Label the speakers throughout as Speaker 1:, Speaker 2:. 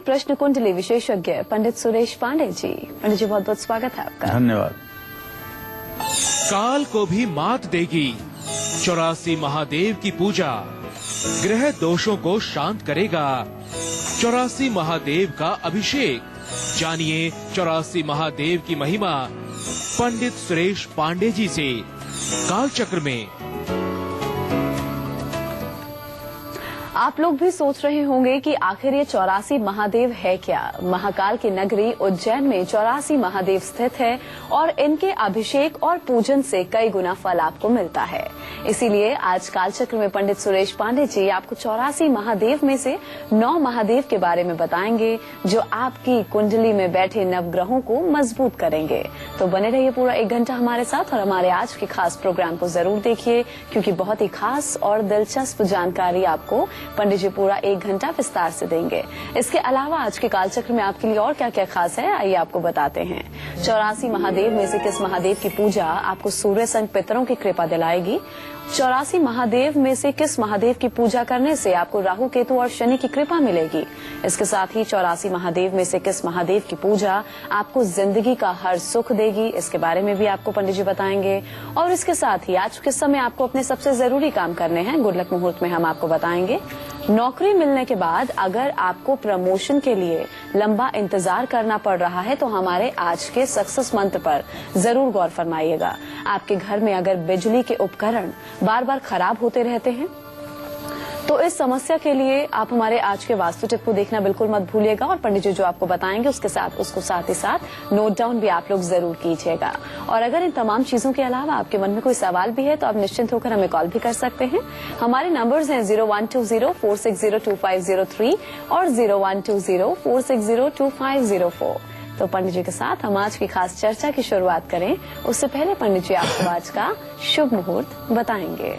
Speaker 1: प्रश्न कुंडली विशेषज्ञ पंडित सुरेश पांडे जी। पंडित जी बहुत बहुत स्वागत है आपका।
Speaker 2: धन्यवाद।
Speaker 3: काल को भी मात देगी 84 महादेव की पूजा, ग्रह दोषों को शांत करेगा 84 महादेव का अभिषेक। जानिए 84 महादेव की महिमा पंडित सुरेश पांडे जी से। काल चक्र में
Speaker 1: आप लोग भी सोच रहे होंगे कि आखिर ये 84 महादेव है क्या। महाकाल की नगरी उज्जैन में 84 महादेव स्थित है और इनके अभिषेक और पूजन से कई गुना फल आपको मिलता है। इसीलिए आज कालचक्र में पंडित सुरेश पांडे जी आपको 84 महादेव में से 9 महादेव के बारे में बताएंगे जो आपकी कुंडली में बैठे नवग्रहों को मजबूत करेंगे। तो बने रहिए पूरा 1 घंटा हमारे साथ और हमारे आज के खास प्रोग्राम को जरूर देखिए, क्योंकि बहुत ही खास और दिलचस्प जानकारी आपको पंडित जी पूरा 1 घंटा विस्तार से देंगे। इसके अलावा आज के कालचक्र में आपके लिए और क्या क्या खास है, आइए आपको बताते हैं। 84 महादेव में से किस महादेव की पूजा आपको सूर्य संग पितरों की कृपा दिलाएगी। 84 महादेव में से किस महादेव की पूजा करने से आपको राहु केतु और शनि की कृपा मिलेगी। इसके साथ ही 84 महादेव में से किस महादेव की पूजा आपको जिंदगी का हर सुख देगी, इसके बारे में भी आपको पंडित जी बताएंगे। और इसके साथ ही आज किस समय आपको अपने सबसे जरूरी काम करने हैं, गुड लक मुहूर्त में हम आपको बताएंगे। नौकरी मिलने के बाद अगर आपको प्रमोशन के लिए लंबा इंतजार करना पड़ रहा है तो हमारे आज के सक्सेस मंत्र पर जरूर गौर फरमाइएगा। आपके घर में अगर बिजली के उपकरण बार बार खराब होते रहते हैं तो इस समस्या के लिए आप हमारे आज के वास्तु टिप को देखना बिल्कुल मत भूलिएगा और पंडित जी जो आपको बताएंगे उसको साथ ही साथ नोट डाउन भी आप लोग जरूर कीजिएगा। और अगर इन तमाम चीजों के अलावा आपके मन में कोई सवाल भी है तो आप निश्चिंत होकर हमें कॉल भी कर सकते हैं। हमारे नंबर्स हैं 0120-460-2503 और 0120-460-2504। तो पंडित जी के साथ हम आज की खास चर्चा की शुरुआत करें उससे पहले पंडित जी आपको आज का शुभ मुहूर्त बताएंगे।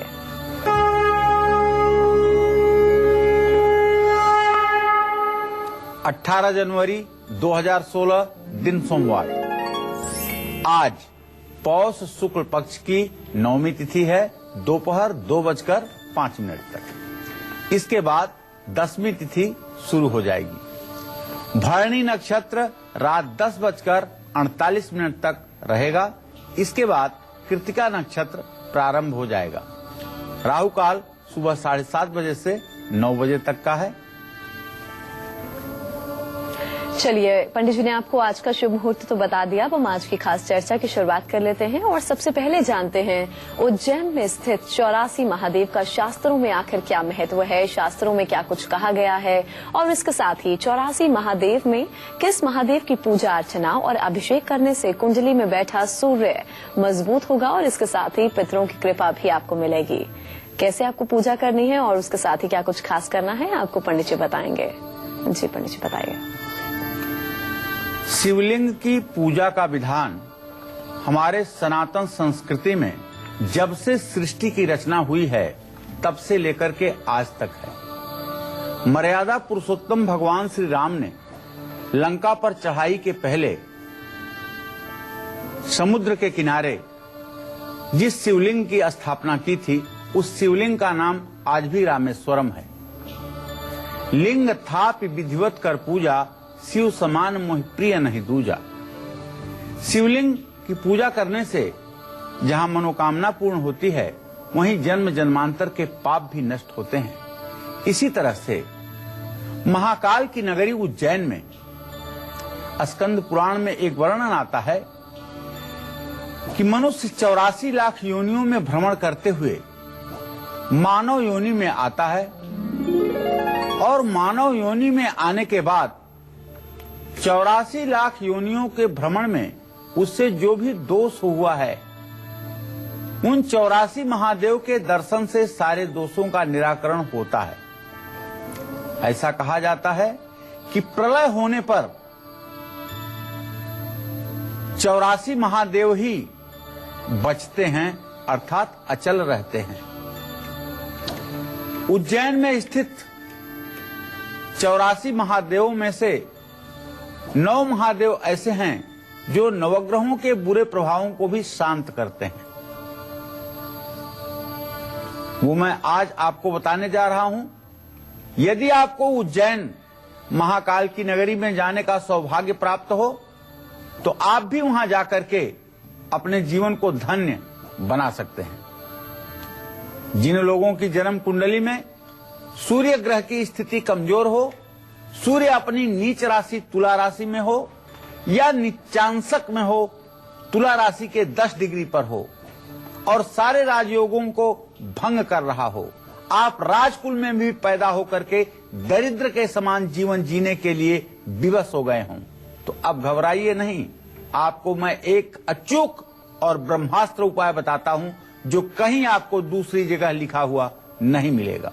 Speaker 2: 18 जनवरी 2016 दिन सोमवार। आज पौष शुक्ल पक्ष की 9वीं तिथि है, दोपहर 2:05 तक। इसके बाद 10वीं तिथि शुरू हो जाएगी। भरणी नक्षत्र रात 10:48 तक रहेगा। इसके बाद कृतिका नक्षत्र प्रारंभ हो जाएगा। राहु काल सुबह 7:30 बजे से 9 बजे तक का है।
Speaker 1: चलिए पंडित जी ने आपको आज का शुभ मुहूर्त तो बता दिया, अब हम आज की खास चर्चा की शुरुआत कर लेते हैं और सबसे पहले जानते हैं उज्जैन में स्थित 84 महादेव का शास्त्रों में आखिर क्या महत्व है, शास्त्रों में क्या कुछ कहा गया है और इसके साथ ही 84 महादेव में किस महादेव की पूजा अर्चना और अभिषेक करने से कुंडली में बैठा सूर्य मजबूत होगा और इसके साथ ही पितरों की कृपा भी आपको मिलेगी। कैसे आपको पूजा करनी है और उसके साथ ही क्या कुछ खास करना है आपको पंडित जी बताएंगे। जी पंडित जी बताइए।
Speaker 2: शिवलिंग की पूजा का विधान हमारे सनातन संस्कृति में जब से सृष्टि की रचना हुई है तब से लेकर के आज तक है। मर्यादा पुरुषोत्तम भगवान श्री राम ने लंका पर चढ़ाई के पहले समुद्र के किनारे जिस शिवलिंग की स्थापना की थी उस शिवलिंग का नाम आज भी रामेश्वरम है। लिंग थापि विधिवत कर पूजा, शिव समान मोहि प्रिय नहीं दूजा। शिवलिंग की पूजा करने से जहां मनोकामना पूर्ण होती है वहीं जन्म जन्मांतर के पाप भी नष्ट होते हैं। इसी तरह से महाकाल की नगरी उज्जैन में स्कंद पुराण में एक वर्णन आता है कि मनुष्य 84 लाख योनियों में भ्रमण करते हुए मानव योनि में आता है और मानव योनि में आने के बाद 84 लाख योनियों के भ्रमण में उससे जो भी दोष हुआ है उन 84 महादेव के दर्शन से सारे दोषों का निराकरण होता है। ऐसा कहा जाता है कि प्रलय होने पर 84 महादेव ही बचते हैं अर्थात अचल रहते हैं। उज्जैन में स्थित 84 महादेवों में से 9 महादेव ऐसे हैं जो नवग्रहों के बुरे प्रभावों को भी शांत करते हैं। वो मैं आज आपको बताने जा रहा हूं। यदि आपको उज्जैन महाकाल की नगरी में जाने का सौभाग्य प्राप्त हो तो आप भी वहां जाकर के अपने जीवन को धन्य बना सकते हैं। जिन लोगों की जन्म कुंडली में सूर्य ग्रह की स्थिति कमजोर हो, सूर्य अपनी नीच राशि तुला राशि में हो या नीचांशक में हो, तुला राशि के 10 डिग्री पर हो और सारे राजयोगों को भंग कर रहा हो, आप राजकुल में भी पैदा होकर के दरिद्र के समान जीवन जीने के लिए विवश हो गए हों, तो अब घबराइए नहीं। आपको मैं एक अचूक और ब्रह्मास्त्र उपाय बताता हूं जो कहीं आपको दूसरी जगह लिखा हुआ नहीं मिलेगा।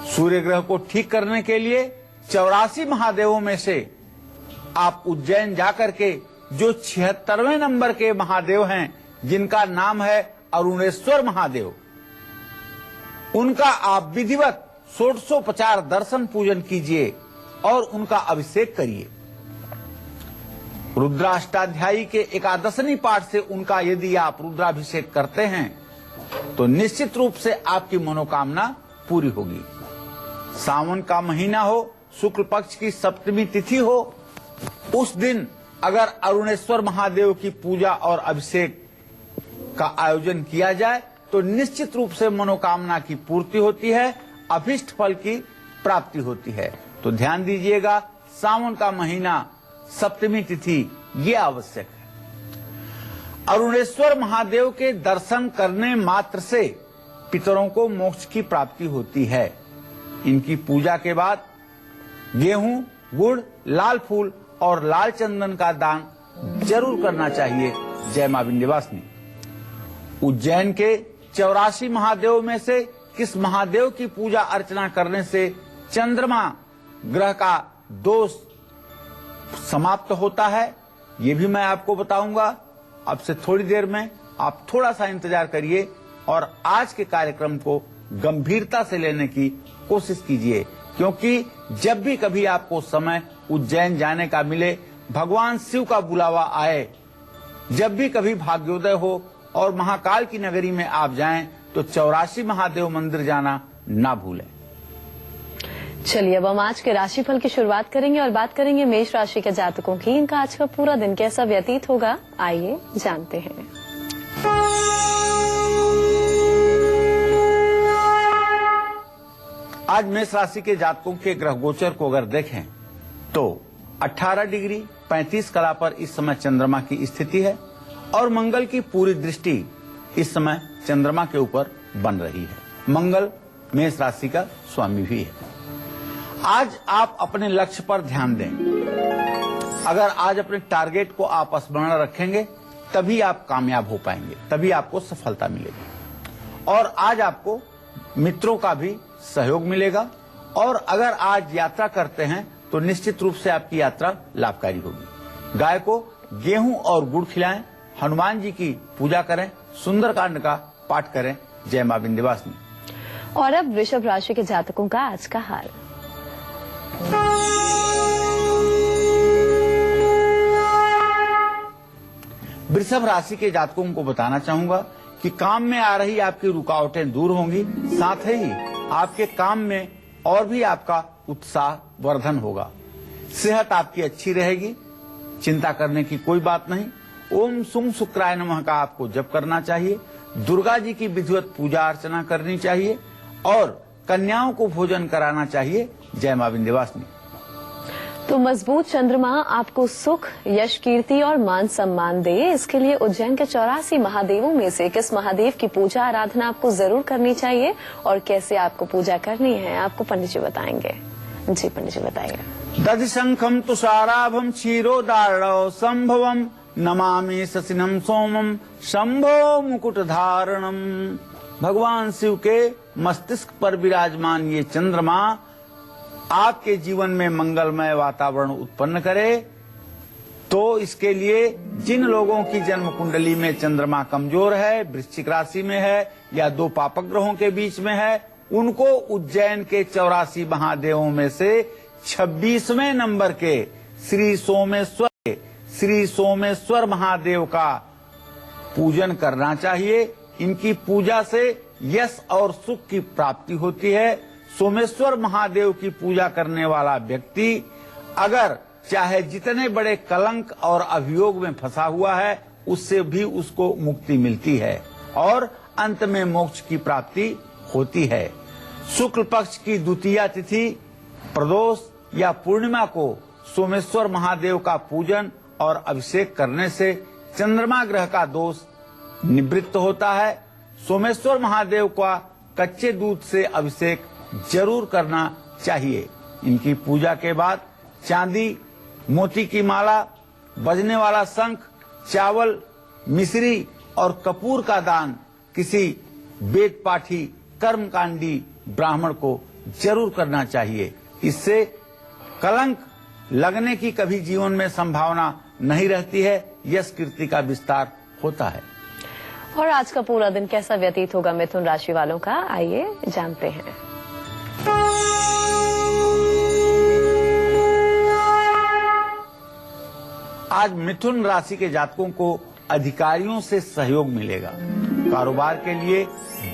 Speaker 2: सूर्य ग्रह को ठीक करने के लिए 84 महादेवों में से आप उज्जैन जाकर के जो 76वें नंबर के महादेव हैं, जिनका नाम है अरुणेश्वर महादेव, उनका आप विधिवत 1650 दर्शन पूजन कीजिए और उनका अभिषेक करिए। रुद्राष्टाध्यायी के एकादशनी पाठ से उनका यदि आप रुद्राभिषेक करते हैं तो निश्चित रूप से आपकी मनोकामना पूरी होगी। सावन का महीना हो, शुक्ल पक्ष की सप्तमी तिथि हो, उस दिन अगर अरुणेश्वर महादेव की पूजा और अभिषेक का आयोजन किया जाए तो निश्चित रूप से मनोकामना की पूर्ति होती है, अभिष्ट फल की प्राप्ति होती है। तो ध्यान दीजिएगा, सावन का महीना, सप्तमी तिथि, ये आवश्यक है। अरुणेश्वर महादेव के दर्शन करने मात्र से पितरों को मोक्ष की प्राप्ति होती है। इनकी पूजा के बाद गेहूं, गुड़, लाल फूल और लाल चंदन का दान जरूर करना चाहिए। जय मां विंध्यवासिनी। उज्जैन के 84 महादेव में से किस महादेव की पूजा अर्चना करने से चंद्रमा ग्रह का दोष समाप्त होता है, ये भी मैं आपको बताऊंगा। अब से थोड़ी देर में आप थोड़ा सा इंतजार करिए और आज के कार्यक्रम को गंभीरता से लेने की कोशिश कीजिए, क्योंकि जब भी कभी आपको समय उज्जैन जाने का मिले, भगवान शिव का बुलावा आए, जब भी कभी भाग्योदय हो और महाकाल की नगरी में आप जाएं तो 84 महादेव मंदिर जाना ना भूलें।
Speaker 1: चलिए अब हम आज के राशिफल की शुरुआत करेंगे और बात करेंगे मेष राशि के जातकों की। इनका आज का पूरा दिन कैसा व्यतीत होगा, आइए जानते हैं।
Speaker 2: आज मेष राशि के जातकों के ग्रह गोचर को अगर देखें तो 18 डिग्री 35 कला पर इस समय चंद्रमा की स्थिति है और मंगल की पूरी दृष्टि इस समय चंद्रमा के ऊपर बन रही है। मंगल मेष राशि का स्वामी भी है। आज आप अपने लक्ष्य पर ध्यान दें। अगर आज अपने टारगेट को आप स्मरण रखेंगे तभी आप कामयाब हो पाएंगे, तभी आपको सफलता मिलेगी। और आज आपको मित्रों का भी सहयोग मिलेगा और अगर आज यात्रा करते हैं तो निश्चित रूप से आपकी यात्रा लाभकारी होगी। गाय को गेहूं और गुड़ खिलाएं, हनुमान जी की पूजा करें, सुंदरकांड का पाठ करें। जय मां विंध्यवासिनी।
Speaker 1: और अब वृषभ राशि के जातकों का आज का हाल।
Speaker 2: वृषभ राशि के जातकों को बताना चाहूंगा कि काम में आ रही आपकी रुकावटें दूर होंगी, साथ ही आपके काम में और भी आपका उत्साह वर्धन होगा। सेहत आपकी अच्छी रहेगी, चिंता करने की कोई बात नहीं। ओम सुं शुक्राय नमः का आपको जप करना चाहिए। दुर्गा जी की विधिवत पूजा अर्चना करनी चाहिए और कन्याओं को भोजन कराना चाहिए। जय मां विंध्यवासिनी।
Speaker 1: तो मजबूत चंद्रमा आपको सुख, यश, कीर्ति और मान सम्मान दे, इसके लिए उज्जैन के 84 महादेवों में से किस महादेव की पूजा आराधना आपको जरूर करनी चाहिए और कैसे आपको पूजा करनी है, आपको पंडित जी बताएंगे। जी पंडित जी बताइए।
Speaker 2: दधिशंखम तुषाराभम क्षीरोदारणौ संभवम नमामि शशिनम सोमम शंभो मुकुट धारणम। भगवान शिव के मस्तिष्क पर विराजमान ये चंद्रमा आपके जीवन में मंगलमय वातावरण उत्पन्न करे। तो इसके लिए जिन लोगों की जन्म कुंडली में चंद्रमा कमजोर है, वृश्चिक राशि में है या 2 पापक ग्रहों के बीच में है, उनको उज्जैन के 84 महादेवों में से 26वें नंबर के श्री सोमेश्वर महादेव का पूजन करना चाहिए। इनकी पूजा से यश और सुख की प्राप्ति होती है। सोमेश्वर महादेव की पूजा करने वाला व्यक्ति अगर चाहे जितने बड़े कलंक और अभियोग में फंसा हुआ है, उससे भी उसको मुक्ति मिलती है और अंत में मोक्ष की प्राप्ति होती है। शुक्ल पक्ष की द्वितीया तिथि, प्रदोष या पूर्णिमा को सोमेश्वर महादेव का पूजन और अभिषेक करने से चंद्रमा ग्रह का दोष निवृत्त होता है। सोमेश्वर महादेव का कच्चे दूध से अभिषेक जरूर करना चाहिए। इनकी पूजा के बाद चांदी, मोती की माला, बजने वाला शंख, चावल, मिश्री और कपूर का दान किसी वेद पाठी कर्मकांडी ब्राह्मण को जरूर करना चाहिए। इससे कलंक लगने की कभी जीवन में संभावना नहीं रहती है, यश कीर्ति का विस्तार होता है।
Speaker 1: और आज का पूरा दिन कैसा व्यतीत होगा मिथुन राशि वालों का, आइए जानते हैं।
Speaker 2: आज मिथुन राशि के जातकों को अधिकारियों से सहयोग मिलेगा। कारोबार के लिए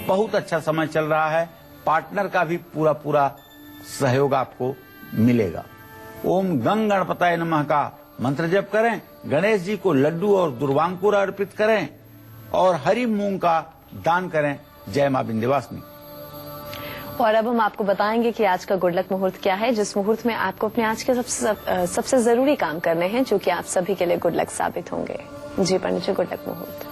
Speaker 2: बहुत अच्छा समय चल रहा है। पार्टनर का भी पूरा सहयोग आपको मिलेगा। ओम गंग गणपताय नमः का मंत्र जप करें, गणेश जी को लड्डू और दुर्वांकुर अर्पित करें और हरी मूंग का दान करें। जय मां विंध्यवासिनी।
Speaker 1: और अब हम आपको बताएंगे कि आज का गुड लक मुहूर्त क्या है, जिस मुहूर्त में आपको अपने आज के सबसे जरूरी काम करने हैं, जो कि आप सभी के लिए गुड लक साबित होंगे। जी पंडित जी, गुड लक मुहूर्त।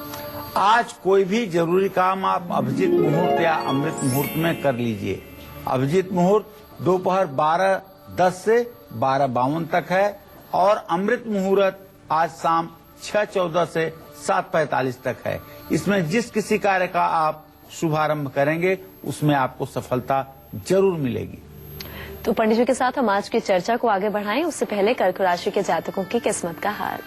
Speaker 2: आज कोई भी जरूरी काम आप अभिजीत मुहूर्त या अमृत मुहूर्त में कर लीजिए। अभिजीत मुहूर्त दोपहर 12:10 से 12:52 तक है और अमृत मुहूर्त आज शाम 6:14 से 7:45 तक है। इसमें जिस किसी कार्य का आप शुभारंभ करेंगे उसमें आपको सफलता जरूर मिलेगी।
Speaker 1: तो पंडित जी के साथ हम आज की चर्चा को आगे बढ़ाएं, उससे पहले कर्क राशि के जातकों की किस्मत का हाल।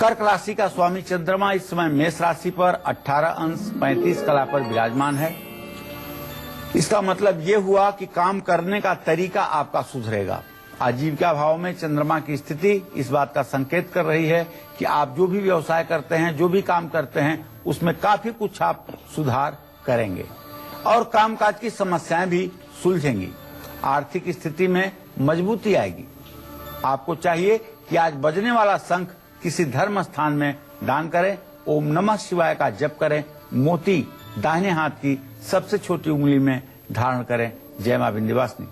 Speaker 2: कर्क राशि का स्वामी चंद्रमा इस समय मेष राशि पर 18 अंश 35 कला पर विराजमान है। इसका मतलब ये हुआ कि काम करने का तरीका आपका सुधरेगा। आजीविका भाव में चंद्रमा की स्थिति इस बात का संकेत कर रही है कि आप जो भी व्यवसाय करते हैं, जो भी काम करते हैं, उसमें काफी कुछ आप सुधार करेंगे और कामकाज की समस्याएं भी सुलझेंगी। आर्थिक स्थिति में मजबूती आएगी। आपको चाहिए कि आज बजने वाला शंख किसी धर्म स्थान में दान करें। ओम नमः शिवाय का जप करें। मोती दाहिने हाथ की सबसे छोटी उंगली में धारण करें। जय मां विंध्यवासिनी।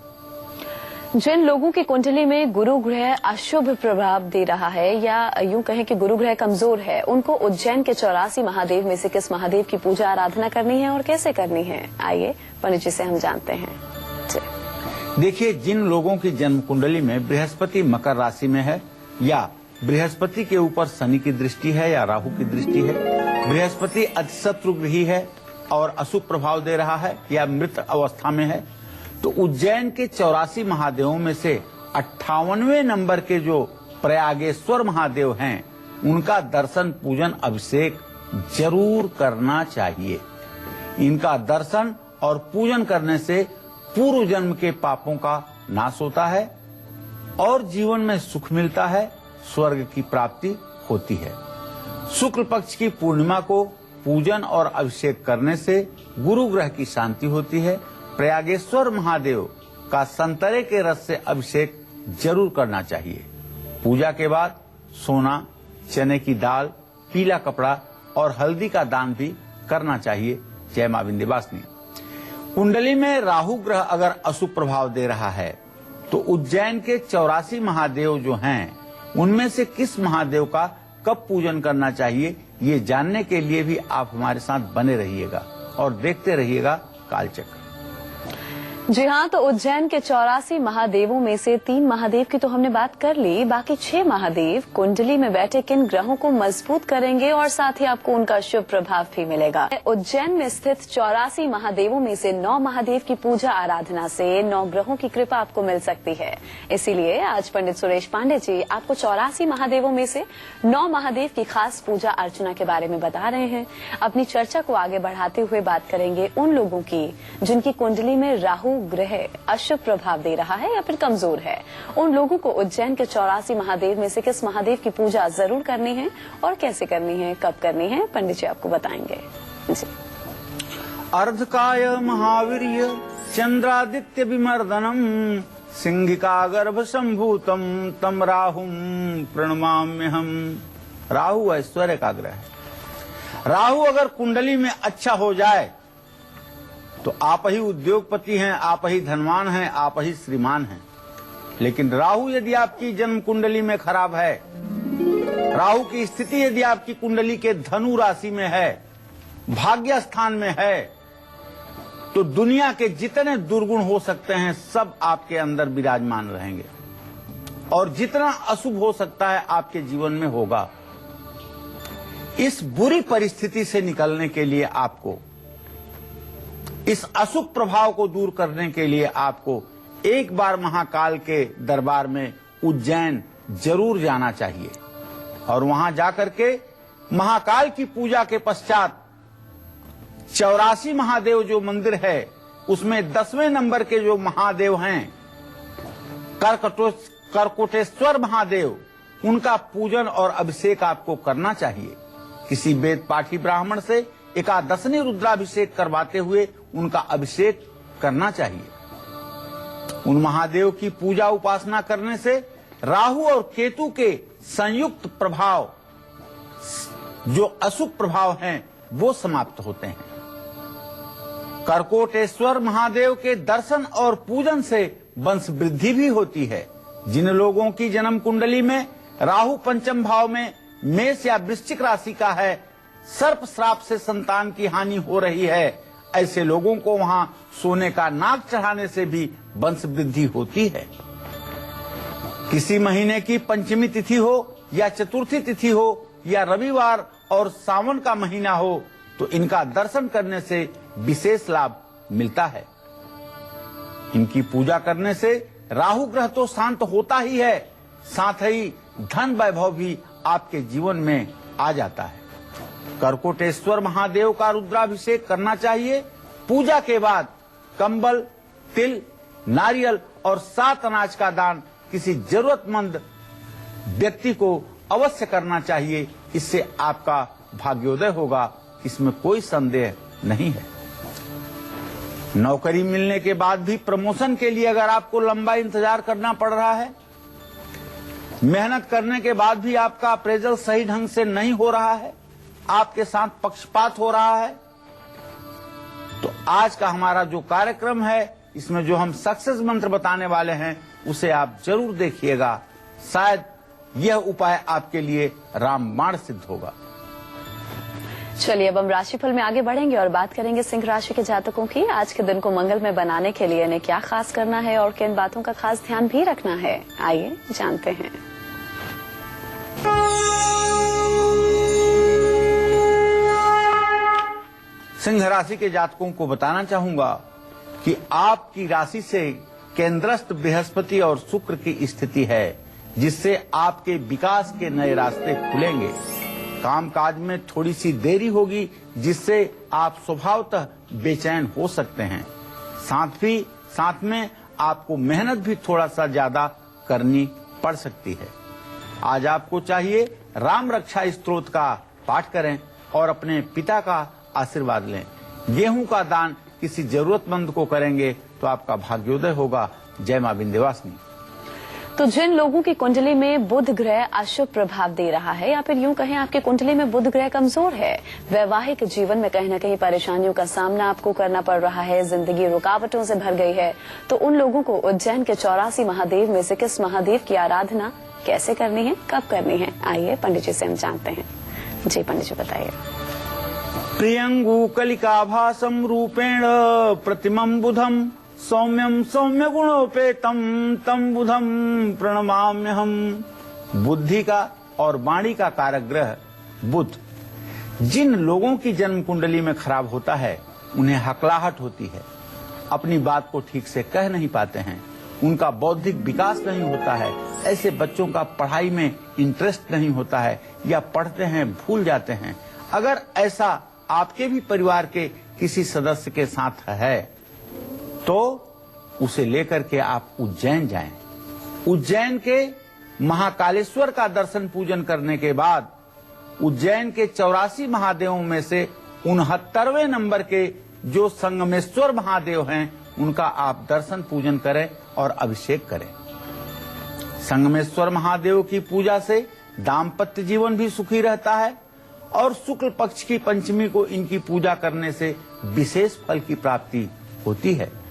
Speaker 1: जिन लोगों की कुंडली में गुरु ग्रह अशुभ प्रभाव दे रहा है या यूं कहें कि गुरु ग्रह कमजोर है, उनको उज्जैन के 84 महादेव में से किस महादेव की पूजा आराधना करनी है और कैसे करनी है, आइए पंडित जी से हम जानते हैं।
Speaker 2: देखिए, जिन लोगों की जन्म कुंडली में बृहस्पति मकर राशि में है या बृहस्पति के ऊपर शनि की दृष्टि है या राहु की दृष्टि है, बृहस्पति अतिशत्रुग्रही है और अशुभ प्रभाव दे रहा है या मृत अवस्था में है, तो उज्जैन के 84 महादेवों में से 58वें नंबर के जो प्रयागेश्वर महादेव हैं, उनका दर्शन पूजन अभिषेक जरूर करना चाहिए। इनका दर्शन और पूजन करने से पूर्व जन्म के पापों का नाश होता है और जीवन में सुख मिलता है, स्वर्ग की प्राप्ति होती है। शुक्ल पक्ष की पूर्णिमा को पूजन और अभिषेक करने से गुरु ग्रह की शांति होती है। प्रयागेश्वर महादेव का संतरे के रस से अभिषेक जरूर करना चाहिए। पूजा के बाद सोना, चने की दाल, पीला कपड़ा और हल्दी का दान भी करना चाहिए। जय मां विंध्यवासिनी। कुंडली में राहु ग्रह अगर अशुभ प्रभाव दे रहा है तो उज्जैन के 84 महादेव जो हैं, उनमें से किस महादेव का कब पूजन करना चाहिए, ये जानने के लिए भी आप हमारे साथ बने रहिएगा और देखते रहिएगा कालचक्र।
Speaker 1: जी हाँ, तो उज्जैन के 84 महादेवों में से 3 महादेव की तो हमने बात कर ली। बाकी 6 महादेव कुंडली में बैठे किन ग्रहों को मजबूत करेंगे और साथ ही आपको उनका शुभ प्रभाव भी मिलेगा। उज्जैन में स्थित 84 महादेवों में से 9 महादेव की पूजा आराधना से 9 ग्रहों की कृपा आपको मिल सकती है। इसीलिए आज पंडित सुरेश पांडे जी आपको 84 महादेवों में से 9 महादेव की खास पूजा अर्चना के बारे में बता रहे हैं। अपनी चर्चा को आगे बढ़ाते हुए बात करेंगे उन लोगों की जिनकी कुंडली में राहु ग्रह अशुभ प्रभाव दे रहा है या फिर कमजोर है, उन लोगों को उज्जैन के 84 महादेव में से किस महादेव की पूजा जरूर करनी है और कैसे करनी है, कब करनी है, पंडित जी आपको बताएंगे। जी।
Speaker 2: अर्धकाय महावीर्य चंद्रादित्य विमर्दनम सिंहिका गर्भ संभूतम तम राहुम प्रणमाम्यहम। राहु ऐश्वर्य का ग्रह है। राहु अगर कुंडली में अच्छा हो जाए तो आप ही उद्योगपति हैं, आप ही धनवान हैं, आप ही श्रीमान हैं। लेकिन राहु यदि आपकी जन्म कुंडली में खराब है, राहु की स्थिति यदि आपकी कुंडली के धनु राशि में है, भाग्य स्थान में है, तो दुनिया के जितने दुर्गुण हो सकते हैं सब आपके अंदर विराजमान रहेंगे और जितना अशुभ हो सकता है आपके जीवन में होगा। इस बुरी परिस्थिति से निकलने के लिए आपको, इस अशुभ प्रभाव को दूर करने के लिए आपको एक बार महाकाल के दरबार में उज्जैन जरूर जाना चाहिए और वहां जाकर के महाकाल की पूजा के पश्चात 84 महादेव जो मंदिर है उसमें 10वें नंबर के जो महादेव हैं करकोटेश्वर महादेव, उनका पूजन और अभिषेक आपको करना चाहिए। किसी वेद पाठी ब्राह्मण से एकादशनी रुद्राभिषेक करवाते हुए उनका अभिषेक करना चाहिए। उन महादेव की पूजा उपासना करने से राहु और केतु के संयुक्त प्रभाव, जो अशुभ प्रभाव हैं, वो समाप्त होते हैं। करकोटेश्वर महादेव के दर्शन और पूजन से वंश वृद्धि भी होती है। जिन लोगों की जन्म कुंडली में राहु पंचम भाव में मेष या वृश्चिक राशि का है, सर्प श्राप से संतान की हानि हो रही है, ऐसे लोगों को वहां सोने का नाग चढ़ाने से भी वंश वृद्धि होती है। किसी महीने की पंचमी तिथि हो या चतुर्थी तिथि हो या रविवार और सावन का महीना हो तो इनका दर्शन करने से विशेष लाभ मिलता है। इनकी पूजा करने से राहु ग्रह तो शांत होता ही है, साथ ही धन वैभव भी आपके जीवन में आ जाता है। करकोटेश्वर महादेव का रुद्राभिषेक करना चाहिए। पूजा के बाद कंबल, तिल, नारियल और 7 अनाज का दान किसी जरूरतमंद व्यक्ति को अवश्य करना चाहिए। इससे आपका भाग्योदय होगा, इसमें कोई संदेह नहीं है। नौकरी मिलने के बाद भी प्रमोशन के लिए अगर आपको लंबा इंतजार करना पड़ रहा है, मेहनत करने के बाद भी आपका अप्रेजल सही ढंग से नहीं हो रहा है, आपके साथ पक्षपात हो रहा है, तो आज का हमारा जो कार्यक्रम है, इसमें जो हम सक्सेस मंत्र बताने वाले हैं, उसे आप जरूर देखिएगा। शायद यह उपाय आपके लिए रामबाण सिद्ध होगा।
Speaker 1: चलिए अब हम राशिफल में आगे बढ़ेंगे और बात करेंगे सिंह राशि के जातकों की। आज के दिन को मंगलमय बनाने के लिए इन्हें क्या खास करना है और किन बातों का खास ध्यान भी रखना है, आइए जानते हैं।
Speaker 2: सिंह राशि के जातकों को बताना चाहूंगा कि आपकी राशि से केंद्रस्थ बृहस्पति और शुक्र की स्थिति है, जिससे आपके विकास के नए रास्ते खुलेंगे। कामकाज में थोड़ी सी देरी होगी, जिससे आप स्वभावतः बेचैन हो सकते हैं। साथ में आपको मेहनत भी थोड़ा सा ज्यादा करनी पड़ सकती है। आज आपको चाहिए राम रक्षा स्तोत्र का पाठ करें और अपने पिता का आशीर्वाद लें। गेहूं का दान किसी जरूरतमंद को करेंगे तो आपका भाग्योदय होगा। जय मां विंध्यवासिनी।
Speaker 1: तो जिन लोगों की कुंडली में बुध ग्रह अशुभ प्रभाव दे रहा है या फिर यूं कहें आपकी कुंडली में बुध ग्रह कमजोर है, वैवाहिक जीवन में कहीं न कहीं परेशानियों का सामना आपको करना पड़ रहा है, जिंदगी रुकावटों से भर गई है, तो उन लोगों को उज्जैन के 84 महादेव में से किस महादेव की आराधना कैसे करनी है, कब करनी है, आइए पंडित जी से हम जानते हैं। जी पंडित जी बताइए।
Speaker 2: प्रियंगु कलिकाभासम रूपेण प्रतिमं बुधम सौम्यम सौम्य गुणोपेतम तम बुधम प्रणमाम्यहम। बुद्धि का और वाणी का कारक ग्रह बुध जिन लोगों की जन्म कुंडली में खराब होता है, उन्हें हकलाहट होती है, अपनी बात को ठीक से कह नहीं पाते हैं, उनका बौद्धिक विकास नहीं होता है, ऐसे बच्चों का पढ़ाई में इंटरेस्ट नहीं होता है या पढ़ते हैं भूल जाते हैं। अगर ऐसा आपके भी परिवार के किसी सदस्य के साथ है तो उसे लेकर के आप उज्जैन जाएं। उज्जैन के महाकालेश्वर का दर्शन पूजन करने के बाद उज्जैन के 84 महादेवों में से 69वें नंबर के जो संगमेश्वर महादेव हैं उनका आप दर्शन पूजन करें और अभिषेक करें। संगमेश्वर महादेव की पूजा से दाम्पत्य जीवन भी सुखी रहता है और शुक्ल पक्ष की पंचमी को इनकी पूजा करने से विशेष फल की प्राप्ति होती है।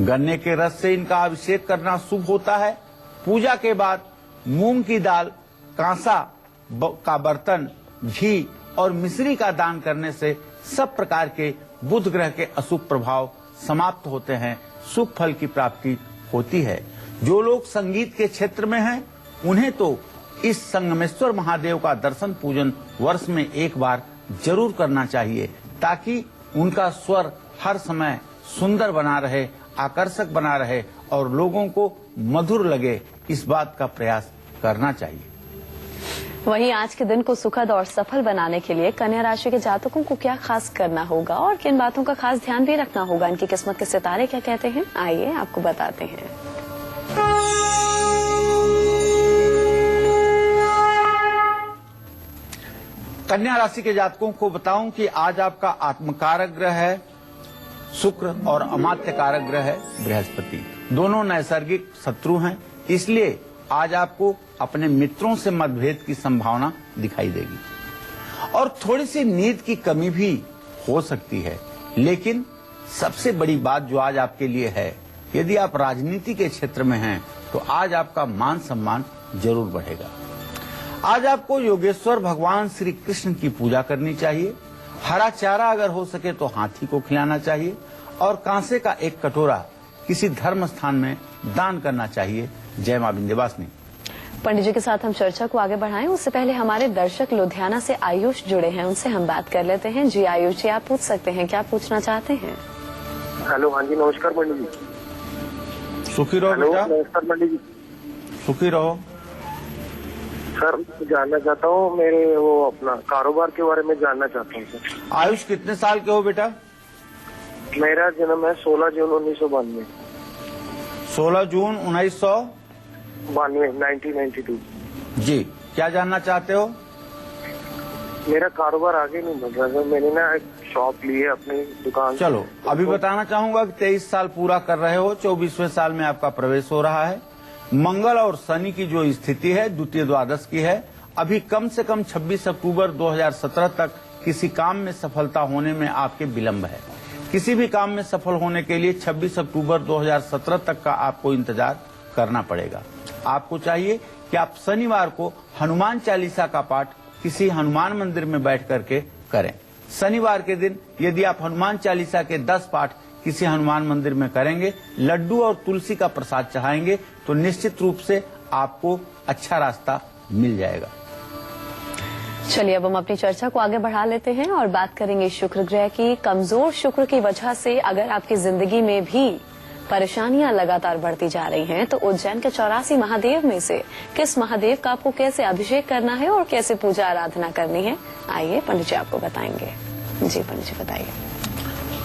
Speaker 2: गन्ने के रस से इनका अभिषेक करना शुभ होता है। पूजा के बाद मूंग की दाल, कांसा का बर्तन, घी और मिश्री का दान करने से सब प्रकार के बुध ग्रह के अशुभ प्रभाव समाप्त होते हैं, शुभ फल की प्राप्ति होती है। जो लोग संगीत के क्षेत्र में हैं उन्हें तो इस संगमेश्वर महादेव का दर्शन पूजन वर्ष में एक बार जरूर करना चाहिए ताकि उनका स्वर हर समय सुंदर बना रहे, आकर्षक बना रहे और लोगों को मधुर लगे, इस बात का प्रयास करना चाहिए।
Speaker 1: वहीं आज के दिन को सुखद और सफल बनाने के लिए कन्या राशि के जातकों को क्या खास करना होगा और किन बातों का खास ध्यान भी रखना होगा, इनकी किस्मत के सितारे क्या कहते हैं, आइए आपको बताते हैं।
Speaker 2: कन्या राशि के जातकों को बताऊं कि आज आपका आत्मकारक ग्रह है शुक्र और अमात्य कारक ग्रह है बृहस्पति। दोनों नैसर्गिक शत्रु हैं, इसलिए आज आपको अपने मित्रों से मतभेद की संभावना दिखाई देगी और थोड़ी सी नींद की कमी भी हो सकती है। लेकिन सबसे बड़ी बात जो आज आपके लिए है, यदि आप राजनीति के क्षेत्र में हैं तो आज आपका मान सम्मान जरूर बढ़ेगा। आज आपको योगेश्वर भगवान श्री कृष्ण की पूजा करनी चाहिए। हरा चारा अगर हो सके तो हाथी को खिलाना चाहिए और कांसे का एक कटोरा किसी धर्म स्थान में दान करना चाहिए। जय मां विंध्यवासिनी।
Speaker 1: पंडित जी के साथ हम चर्चा को आगे बढ़ाएं उससे पहले हमारे दर्शक लुधियाना से आयुष जुड़े हैं, उनसे हम बात कर लेते हैं। जी आयुष जी, आप पूछ सकते हैं, क्या पूछना चाहते हैं?
Speaker 4: हेलो, हाँ जी, नमस्कार पंडित जी।
Speaker 2: सुखी रहो बेटा।
Speaker 4: नमस्कार पंडित जी।
Speaker 2: सुखी रहो।
Speaker 4: सर जानना चाहता हूँ, मेरे वो अपना कारोबार के बारे में जानना चाहता हूँ सर।
Speaker 2: आयुष कितने साल के हो बेटा?
Speaker 4: मेरा जन्म है 16 जून 1992।
Speaker 2: 16 जून
Speaker 4: 1992।
Speaker 2: जी, क्या जानना चाहते हो?
Speaker 4: मेरा कारोबार आगे नहीं बढ़ रहा सर। मैंने ना एक शॉप ली है अपनी दुकान।
Speaker 2: चलो अभी बताना चाहूंगा कि 23 साल पूरा कर रहे हो, 24वें साल में आपका प्रवेश हो रहा है। मंगल और शनि की जो स्थिति है द्वितीय द्वादश की है। अभी कम से कम 26 अक्टूबर 2017 तक किसी काम में सफलता होने में आपके विलंब है। किसी भी काम में सफल होने के लिए 26 अक्टूबर 2017 तक का आपको इंतजार करना पड़ेगा। आपको चाहिए कि आप शनिवार को हनुमान चालीसा का पाठ किसी हनुमान मंदिर में बैठ करके करें। शनिवार के दिन यदि आप हनुमान चालीसा के 10 पाठ किसी हनुमान मंदिर में करेंगे, लड्डू और तुलसी का प्रसाद चढ़ाएंगे तो निश्चित रूप से आपको अच्छा रास्ता मिल जाएगा।
Speaker 1: चलिए अब हम अपनी चर्चा को आगे बढ़ा लेते हैं और बात करेंगे शुक्र ग्रह की। कमजोर शुक्र की वजह से अगर आपकी जिंदगी में भी परेशानियां लगातार बढ़ती जा रही हैं तो उज्जैन के 84 महादेव में से किस महादेव का आपको कैसे अभिषेक करना है और कैसे पूजा आराधना करनी है, आइए पंडित जी आपको बताएंगे। जी पंडित जी बताइए।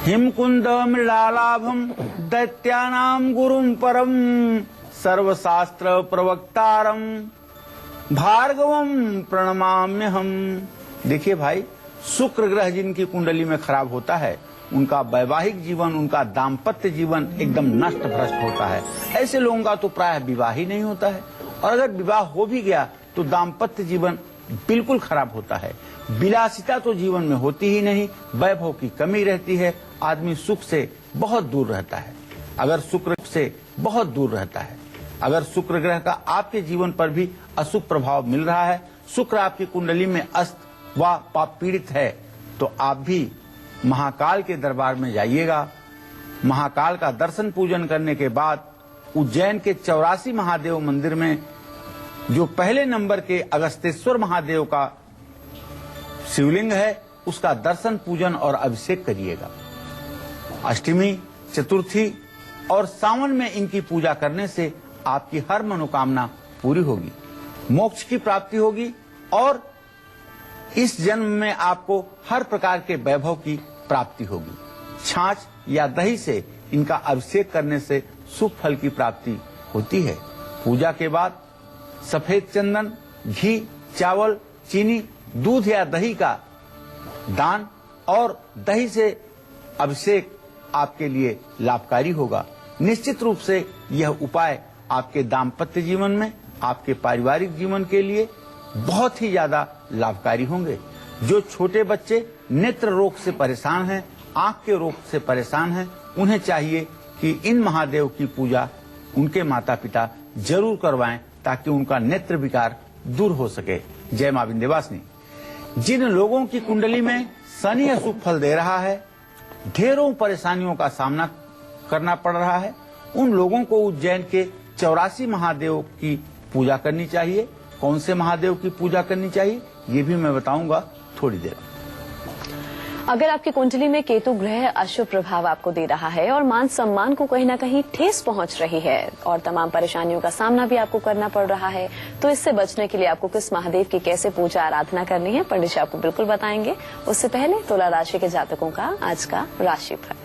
Speaker 2: हिमकुंद मृडालाभम दैत्यानाम गुरुम परम सर्वशास्त्र प्रवक्तारम भार्गवम प्रणमाम्य हम। देखिए भाई, शुक्र ग्रह जिनकी कुंडली में खराब होता है उनका वैवाहिक जीवन, उनका दाम्पत्य जीवन एकदम नष्ट भ्रष्ट होता है। ऐसे लोगों का तो प्रायः विवाह ही नहीं होता है और अगर विवाह हो भी गया तो दाम्पत्य जीवन बिल्कुल खराब होता है। विलासिता तो जीवन में होती ही नहीं, वैभव की कमी रहती है, आदमी सुख से बहुत दूर रहता है। अगर शुक्र से बहुत दूर रहता है, अगर शुक्र ग्रह का आपके जीवन पर भी अशुभ प्रभाव मिल रहा है, शुक्र आपकी कुंडली में अस्त व पाप पीड़ित है, तो आप भी महाकाल के दरबार में जाइएगा। महाकाल का दर्शन पूजन करने के बाद उज्जैन के 84 महादेव मंदिर में जो पहले नंबर के अगस्तेश्वर महादेव का शिवलिंग है उसका दर्शन पूजन और अभिषेक करिएगा। अष्टमी, चतुर्थी और सावन में इनकी पूजा करने से आपकी हर मनोकामना पूरी होगी, मोक्ष की प्राप्ति होगी और इस जन्म में आपको हर प्रकार के वैभव की प्राप्ति होगी। छाछ या दही से इनका अभिषेक करने से शुभ फल की प्राप्ति होती है। पूजा के बाद सफेद चंदन, घी, चावल, चीनी, दूध या दही का दान और दही से अभिषेक आपके लिए लाभकारी होगा। निश्चित रूप से यह उपाय आपके दाम्पत्य जीवन में, आपके पारिवारिक जीवन के लिए बहुत ही ज्यादा लाभकारी होंगे। जो छोटे बच्चे नेत्र रोग से परेशान हैं, आंख के रोग से परेशान हैं, उन्हें चाहिए कि इन महादेव की पूजा उनके माता पिता जरूर करवाएं ताकि उनका नेत्र विकार दूर हो सके। जय मां विंध्यवासिनी। जिन लोगों की कुंडली में शनि अशुभ फल दे रहा है, ढेरों परेशानियों का सामना करना पड़ रहा है, उन लोगों को उज्जैन के 84 महादेव की पूजा करनी चाहिए। कौन से महादेव की पूजा करनी चाहिए ये भी मैं बताऊंगा थोड़ी देर।
Speaker 1: अगर आपकी कुंडली में केतु ग्रह अशुभ प्रभाव आपको दे रहा है और मान सम्मान को कहीं ना कहीं ठेस पहुंच रही है और तमाम परेशानियों का सामना भी आपको करना पड़ रहा है, तो इससे बचने के लिए आपको किस महादेव की कैसे पूजा आराधना करनी है, पंडित जी आपको बिल्कुल बताएंगे। उससे पहले तुला राशि के जातकों का आज का राशिफल।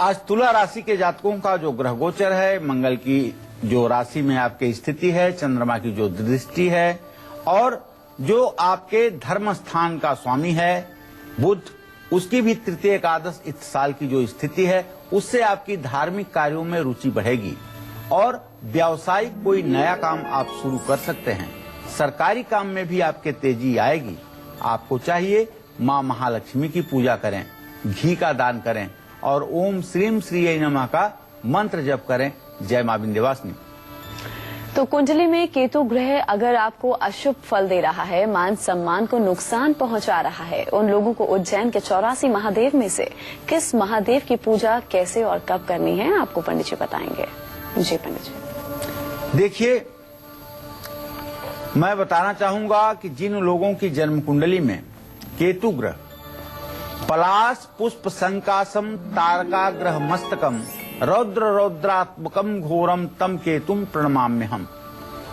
Speaker 2: आज तुला राशि के जातकों का जो ग्रह गोचर है, मंगल की जो राशि में आपकी स्थिति है, चंद्रमा की जो दृष्टि है और जो आपके धर्म स्थान का स्वामी है बुध, उसकी भी तृतीय एकादश इस साल की जो स्थिति है, उससे आपकी धार्मिक कार्यों में रुचि बढ़ेगी और व्यावसायिक कोई नया काम आप शुरू कर सकते हैं। सरकारी काम में भी आपके तेजी आएगी। आपको चाहिए मां महालक्ष्मी की पूजा करें, घी का दान करें और ओम श्रीम श्रीये नमः का मंत्र जप करें। जय मां विंध्यवासिनी।
Speaker 1: तो कुंडली में केतु ग्रह अगर आपको अशुभ फल दे रहा है, मान सम्मान को नुकसान पहुंचा रहा है, उन लोगों को उज्जैन के 84 महादेव में से किस महादेव की पूजा कैसे और कब करनी है आपको पंडित जी बताएंगे। जी पंडित जी।
Speaker 2: देखिए, मैं बताना चाहूंगा कि जिन लोगों की जन्म कुंडली में केतु ग्रह पलाश पुष्प संकासम तारका ग्रह मस्तकम रौद्र रौद्रात्मकम घोरम तम केतुम प्रणमाम्यहम,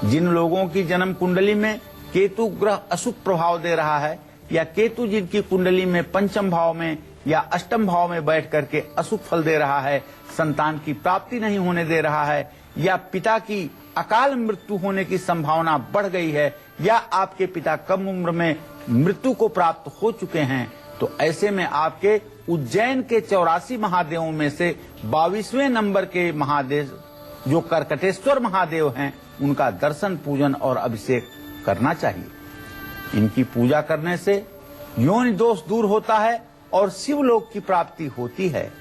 Speaker 2: जिन लोगों की जन्म कुंडली में केतु ग्रह अशुभ प्रभाव दे रहा है या केतु जिनकी कुंडली में पंचम भाव में या अष्टम भाव में बैठ करके अशुभ फल दे रहा है, संतान की प्राप्ति नहीं होने दे रहा है या पिता की अकाल मृत्यु होने की संभावना बढ़ गई है या आपके पिता कम उम्र में मृत्यु को प्राप्त हो चुके हैं, तो ऐसे में आपके उज्जैन के 84 महादेवों में से 22वें नंबर के महादेव जो करकटेश्वर महादेव हैं, उनका दर्शन पूजन और अभिषेक करना चाहिए। इनकी पूजा करने से योनि दोष दूर होता है और शिवलोक की प्राप्ति होती है।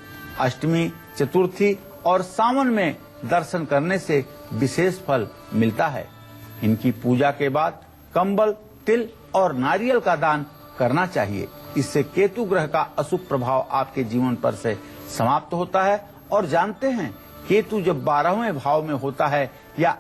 Speaker 2: अष्टमी, चतुर्थी और सावन में दर्शन करने से विशेष फल मिलता है। इनकी पूजा के बाद कंबल, तिल और नारियल का दान करना चाहिए। इससे केतु ग्रह का अशुभ प्रभाव आपके जीवन पर से समाप्त होता है। और जानते हैं, केतु जब 12वें भाव में होता है या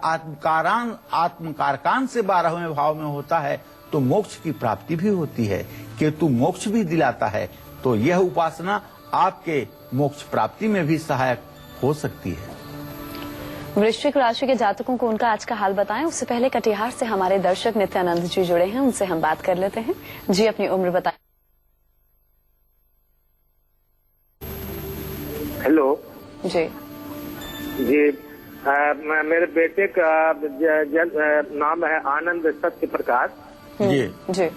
Speaker 2: आत्मकारकान से 12वें भाव में होता है तो मोक्ष की प्राप्ति भी होती है। केतु मोक्ष भी दिलाता है, तो यह उपासना आपके मोक्ष प्राप्ति में भी सहायक हो सकती है।
Speaker 1: वृश्चिक राशि के जातकों को उनका आज का हाल बताएं। उससे पहले कटिहार से हमारे दर्शक नित्यानंद जी जुड़े हैं, उनसे हम बात कर लेते हैं। जी, अपनी उम्र बताएं।
Speaker 4: हेलो
Speaker 2: जी,
Speaker 4: मेरे बेटे का नाम है आनंद सत्य प्रकाश
Speaker 2: जी
Speaker 1: जी।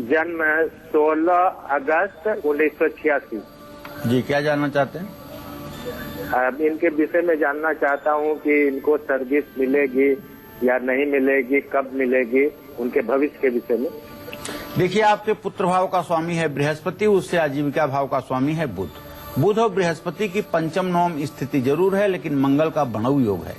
Speaker 4: जन्म 16 अगस्त 1986।
Speaker 2: जी, क्या जानना चाहते हैं?
Speaker 4: इनके विषय में जानना चाहता हूँ कि इनको सर्विस मिलेगी या नहीं मिलेगी, कब मिलेगी, उनके भविष्य के विषय में।
Speaker 2: देखिए, आपके पुत्र भाव का स्वामी है बृहस्पति, उससे आजीविका भाव का स्वामी है बुध। बुध और बृहस्पति की पंचम नवम स्थिति जरूर है, लेकिन मंगल का बणव योग है।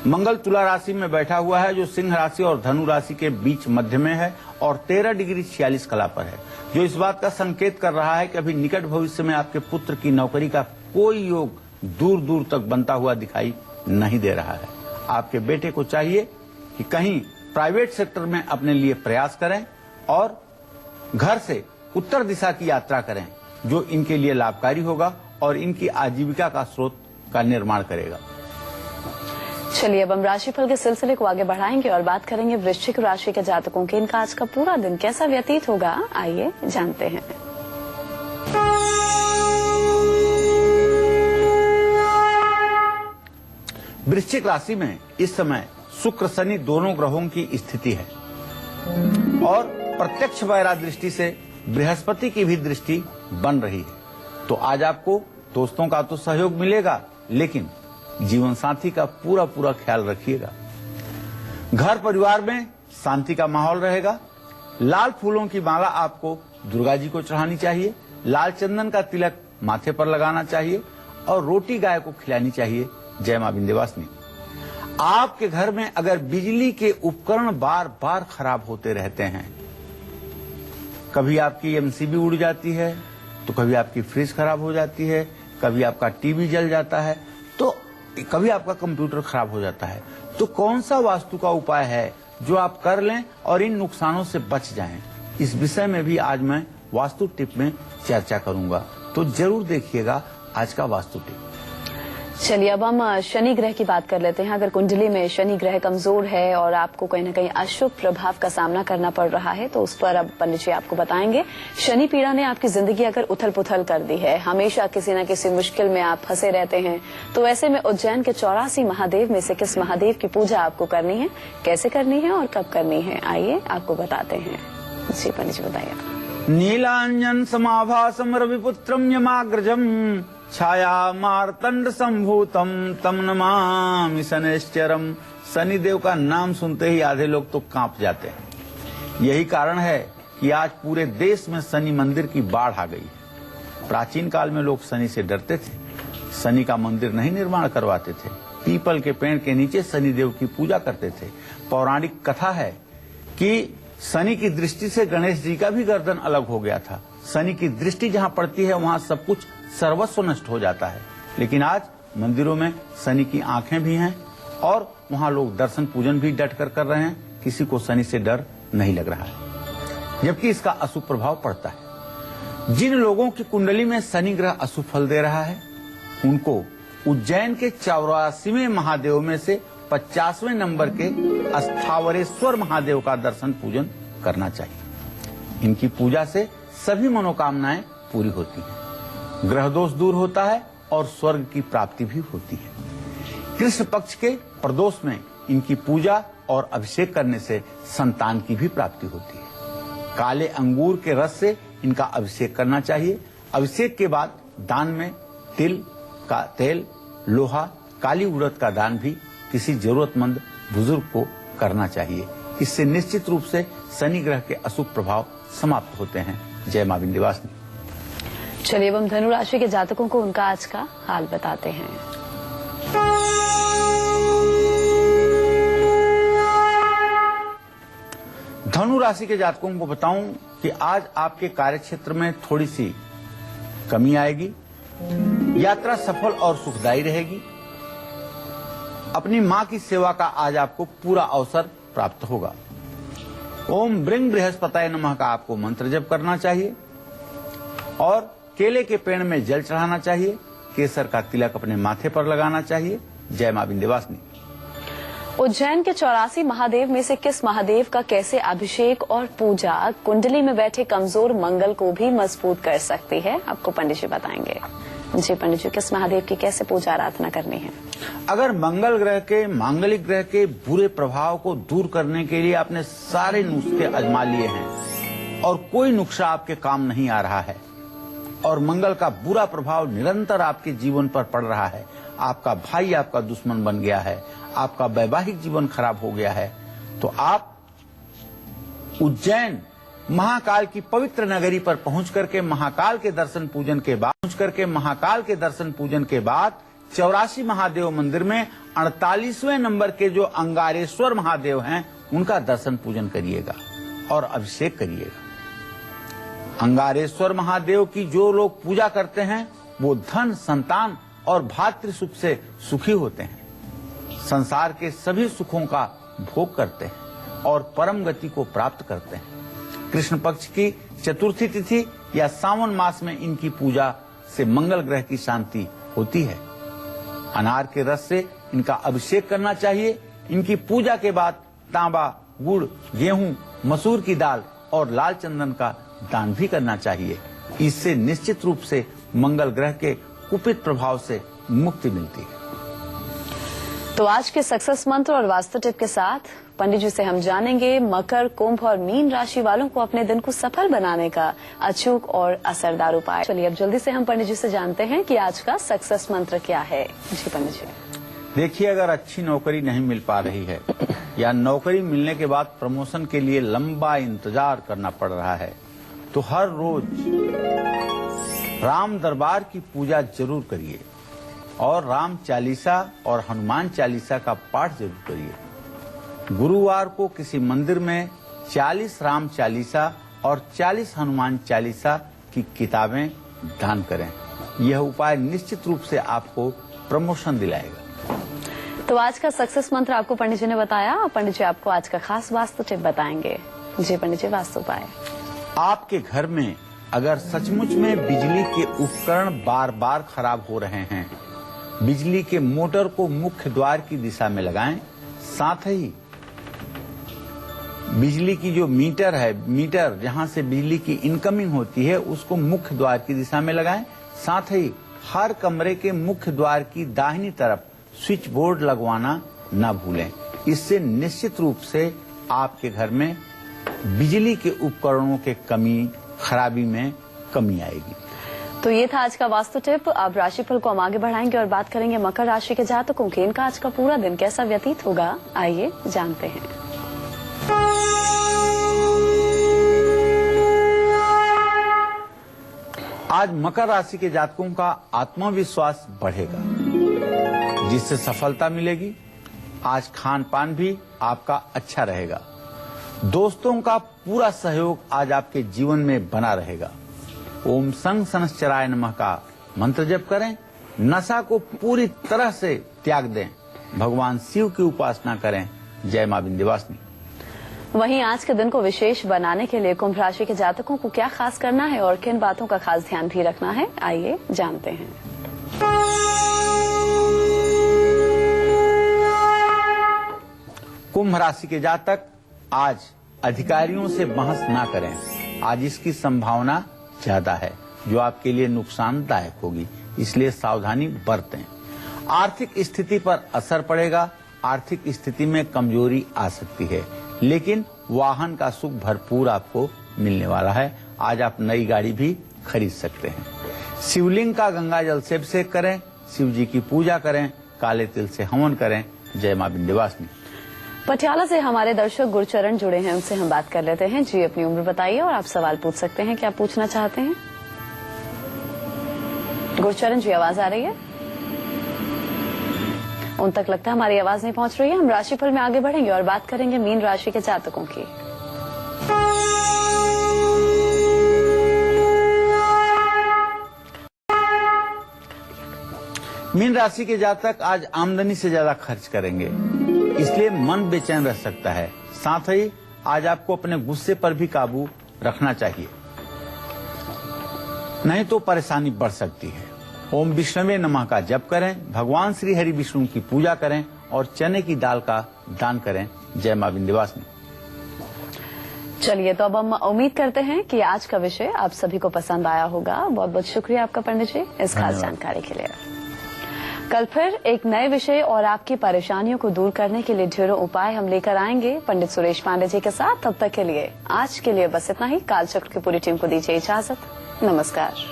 Speaker 2: मंगल तुला राशि में बैठा हुआ है, जो सिंह राशि और धनु राशि के बीच मध्य में है और 13 डिग्री 46 कला पर है, जो इस बात का संकेत कर रहा है कि अभी निकट भविष्य में आपके पुत्र की नौकरी का कोई योग दूर दूर तक बनता हुआ दिखाई नहीं दे रहा है। आपके बेटे को चाहिए कि कहीं प्राइवेट सेक्टर में अपने लिए प्रयास करें और घर से उत्तर दिशा की यात्रा करें, जो इनके लिए लाभकारी होगा और इनकी आजीविका का स्रोत का निर्माण करेगा।
Speaker 1: चलिए अब हम राशिफल के सिलसिले को आगे बढ़ाएंगे और बात करेंगे वृश्चिक राशि के जातकों के। इनका आज का पूरा दिन कैसा व्यतीत होगा, आइए जानते हैं।
Speaker 2: वृश्चिक राशि में इस समय शुक्र शनि दोनों ग्रहों की स्थिति है और प्रत्यक्ष वैरा दृष्टि से बृहस्पति की भी दृष्टि बन रही है। तो आज आपको दोस्तों का तो सहयोग मिलेगा, लेकिन जीवन साथी का पूरा पूरा ख्याल रखिएगा। घर परिवार में शांति का माहौल रहेगा। लाल फूलों की माला आपको दुर्गा जी को चढ़ानी चाहिए। लाल चंदन का तिलक माथे पर लगाना चाहिए और रोटी गाय को खिलानी चाहिए। जय मां विंध्यवासिनी। आपके घर में अगर बिजली के उपकरण बार बार खराब होते रहते हैं, कभी आपकी एमसीबी उड़ जाती है, तो कभी आपकी फ्रिज खराब हो जाती है, कभी आपका टीवी जल जाता है, तो कभी आपका कंप्यूटर खराब हो जाता है, तो कौन सा वास्तु का उपाय है जो आप कर लें और इन नुकसानों से बच जाएं? इस विषय में भी आज मैं वास्तु टिप में चर्चा करूंगा, तो जरूर देखिएगा आज का वास्तु टिप।
Speaker 1: चलिए अब हम शनि ग्रह की बात कर लेते हैं। अगर कुंडली में शनि ग्रह कमजोर है और आपको कहीं न कहीं अशुभ प्रभाव का सामना करना पड़ रहा है, तो उस पर अब पंडित जी आपको बताएंगे। शनि पीड़ा ने आपकी जिंदगी अगर उथल पुथल कर दी है, हमेशा किसी न किसी मुश्किल में आप फंसे रहते हैं, तो ऐसे में उज्जैन के 84 महादेव में से किस महादेव की पूजा आपको करनी है, कैसे करनी है और कब करनी है, आइए आपको बताते हैं। जी पंडित जी बताइए।
Speaker 2: नीलांजन समाभासम रविपुत्रम यमाग्रजम छाया मार्तंड संभूतम तम नमामि शनैश्चरम। शनिदेव का नाम सुनते ही आधे लोग तो कांप जाते हैं। यही कारण है कि आज पूरे देश में शनि मंदिर की बाढ़ आ गई है। प्राचीन काल में लोग शनि से डरते थे, शनि का मंदिर नहीं निर्माण करवाते थे, पीपल के पेड़ के नीचे शनिदेव की पूजा करते थे। पौराणिक कथा है कि शनि की दृष्टि से गणेश जी का भी गर्दन अलग हो गया था। शनि की दृष्टि जहाँ पड़ती है वहाँ सब कुछ सर्वस्व नष्ट हो जाता है। लेकिन आज मंदिरों में शनि की आंखें भी हैं और वहाँ लोग दर्शन पूजन भी डट कर रहे हैं। किसी को शनि से डर नहीं लग रहा है, जबकि इसका अशुभ प्रभाव पड़ता है। जिन लोगों की कुंडली में शनि ग्रह अशुभ फल दे रहा है, उनको उज्जैन के 84वें महादेव में से 50वें नंबर के अस्थावरेश्वर महादेव का दर्शन पूजन करना चाहिए। इनकी पूजा से सभी मनोकामनाएं पूरी होती हैं, ग्रह दोष दूर होता है और स्वर्ग की प्राप्ति भी होती है। कृष्ण पक्ष के प्रदोष में इनकी पूजा और अभिषेक करने से संतान की भी प्राप्ति होती है। काले अंगूर के रस से इनका अभिषेक करना चाहिए। अभिषेक के बाद दान में तिल का तेल, लोहा, काली उड़द का दान भी किसी जरूरतमंद बुजुर्ग को करना चाहिए। इससे निश्चित रूप से शनि ग्रह के अशुभ प्रभाव समाप्त होते हैं। जय मां विंध्यवासिनी।
Speaker 1: चलिए अब हम धनु राशि के जातकों को उनका आज का हाल बताते हैं।
Speaker 2: धनु राशि के जातकों को बताऊं कि आज आपके कार्य क्षेत्र में थोड़ी सी कमी आएगी। यात्रा सफल और सुखदायी रहेगी। अपनी मां की सेवा का आज आपको पूरा अवसर प्राप्त होगा। ओम ब्रिंग बृहस्पताय नमः का आपको मंत्र जप करना चाहिए और केले के पेड़ में जल चढ़ाना चाहिए। केसर का तिलक अपने माथे पर लगाना चाहिए। जय मां विंध्यवासिनी।
Speaker 1: उज्जैन के 84 महादेव में से किस महादेव का कैसे अभिषेक और पूजा कुंडली में बैठे कमजोर मंगल को भी मजबूत कर सकती है, आपको पंडित जी बताएंगे। जी पंडित जी, किस महादेव की कैसे पूजा आराधना करनी है?
Speaker 2: अगर मंगल ग्रह के, मांगलिक ग्रह के बुरे प्रभाव को दूर करने के लिए आपने सारे नुस्खे आजमा लिए हैं और कोई नुस्खा आपके काम नहीं आ रहा है और मंगल का बुरा प्रभाव निरंतर आपके जीवन पर पड़ रहा है, आपका भाई आपका दुश्मन बन गया है, आपका वैवाहिक जीवन खराब हो गया है, तो आप उज्जैन महाकाल की पवित्र नगरी पर पहुंच करके महाकाल के दर्शन पूजन के बाद 84 महादेव मंदिर में 48वें नंबर के जो अंगारेश्वर महादेव हैं उनका दर्शन पूजन करिएगा और अभिषेक करिएगा। अंगारेश्वर महादेव की जो लोग पूजा करते हैं वो धन, संतान और भातृ सुख से सुखी होते हैं, संसार के सभी सुखों का भोग करते हैं और परम गति को प्राप्त करते हैं। कृष्ण पक्ष की चतुर्थी तिथि या सावन मास में इनकी पूजा से मंगल ग्रह की शांति होती है। अनार के रस से इनका अभिषेक करना चाहिए। इनकी पूजा के बाद तांबा, गुड़, गेहूं, मसूर की दाल और लाल चंदन का दान भी करना चाहिए। इससे निश्चित रूप से मंगल ग्रह के कुपित प्रभाव से मुक्ति मिलती है।
Speaker 1: तो आज के सक्सेस मंत्र और वास्तु टिप के साथ पंडित जी से हम जानेंगे मकर, कुंभ और मीन राशि वालों को अपने दिन को सफल बनाने का अचूक और असरदार उपाय। चलिए अब जल्दी से हम पंडित जी से जानते हैं कि आज का सक्सेस मंत्र क्या है। जी पंडित जी।
Speaker 2: देखिए, अगर अच्छी नौकरी नहीं मिल पा रही है या नौकरी मिलने के बाद प्रमोशन के लिए लंबा इंतजार करना पड़ रहा है, तो हर रोज राम दरबार की पूजा जरूर करिए और राम चालीसा और हनुमान चालीसा का पाठ जरूर करिए। गुरुवार को किसी मंदिर में 40 राम चालीसा और 40 हनुमान चालीसा की किताबें दान करें। यह उपाय निश्चित रूप से आपको प्रमोशन दिलाएगा।
Speaker 1: तो आज का सक्सेस मंत्र आपको पंडित जी ने बताया। पंडित जी आपको आज का खास वास्तु टिप बताएंगे। जी पंडित जी, वास्तु उपाय।
Speaker 2: आपके घर में अगर सचमुच में बिजली के उपकरण बार बार खराब हो रहे हैं, बिजली के मोटर को मुख्य द्वार की दिशा में लगाएं। साथ ही बिजली की जो मीटर है, मीटर जहां से बिजली की इनकमिंग होती है, उसको मुख्य द्वार की दिशा में लगाएं। साथ ही हर कमरे के मुख्य द्वार की दाहिनी तरफ स्विच बोर्ड लगवाना न भूलें। इससे निश्चित रूप से आपके घर में बिजली के उपकरणों के खराबी में कमी आएगी।
Speaker 1: तो ये था आज का वास्तु टिप। अब राशिफल को हम आगे बढ़ाएंगे और बात करेंगे मकर राशि के जातकों के। इनका आज का पूरा दिन कैसा व्यतीत होगा, आइए जानते हैं।
Speaker 2: आज मकर राशि के जातकों का आत्मविश्वास बढ़ेगा, जिससे सफलता मिलेगी। आज खान पान भी आपका अच्छा रहेगा। दोस्तों का पूरा सहयोग आज आपके जीवन में बना रहेगा। ओम संग सनश्चराय नमः का मंत्र जप करें। नशा को पूरी तरह से त्याग दें। भगवान शिव की उपासना करें। जय मां विंध्यवासिनी।
Speaker 1: वहीं आज के दिन को विशेष बनाने के लिए कुंभ राशि के जातकों को क्या खास करना है और किन बातों का खास ध्यान भी रखना है, आइए जानते हैं।
Speaker 2: कुंभ राशि के जातक आज अधिकारियों से बहस ना करें। आज इसकी संभावना ज्यादा है जो आपके लिए नुकसानदायक होगी, इसलिए सावधानी बरतें। आर्थिक स्थिति पर असर पड़ेगा। आर्थिक स्थिति में कमजोरी आ सकती है, लेकिन वाहन का सुख भरपूर आपको मिलने वाला है। आज आप नई गाड़ी भी खरीद सकते हैं। शिवलिंग का गंगा जल से अभिषेक करें। शिव जी की पूजा करें। काले तिल से हवन करें। जय मां विंध्यवासिनी।
Speaker 1: पटियाला से हमारे दर्शक गुरचरण जुड़े हैं, उनसे हम बात कर लेते हैं। जी अपनी उम्र बताइए और आप सवाल पूछ सकते हैं। क्या पूछना चाहते हैं गुरचरण जी? आवाज आ रही है? उन तक लगता है हमारी आवाज नहीं पहुंच रही है। हम राशिफल में आगे बढ़ेंगे और बात करेंगे मीन राशि के जातकों की।
Speaker 2: मीन राशि के जातक आज आमदनी से ज्यादा खर्च करेंगे, इसलिए मन बेचैन रह सकता है। साथ ही आज आपको अपने गुस्से पर भी काबू रखना चाहिए, नहीं तो परेशानी बढ़ सकती है। ओम विष्णवे नमः का जप करें। भगवान श्री हरि विष्णु की पूजा करें और चने की दाल का दान करें। जय मां विंध्यवासिनी।
Speaker 1: चलिए, तो अब हम उम्मीद करते हैं कि आज का विषय आप सभी को पसंद आया होगा। बहुत बहुत शुक्रिया आपका पंडित जी इस खास जानकारी के लिए। कल फिर एक नए विषय और आपकी परेशानियों को दूर करने के लिए ढेरों उपाय हम लेकर आएंगे पंडित सुरेश पांडे जी के साथ। तब तक के लिए आज के लिए बस इतना ही। कालचक्र की पूरी टीम को दीजिए इजाजत। नमस्कार।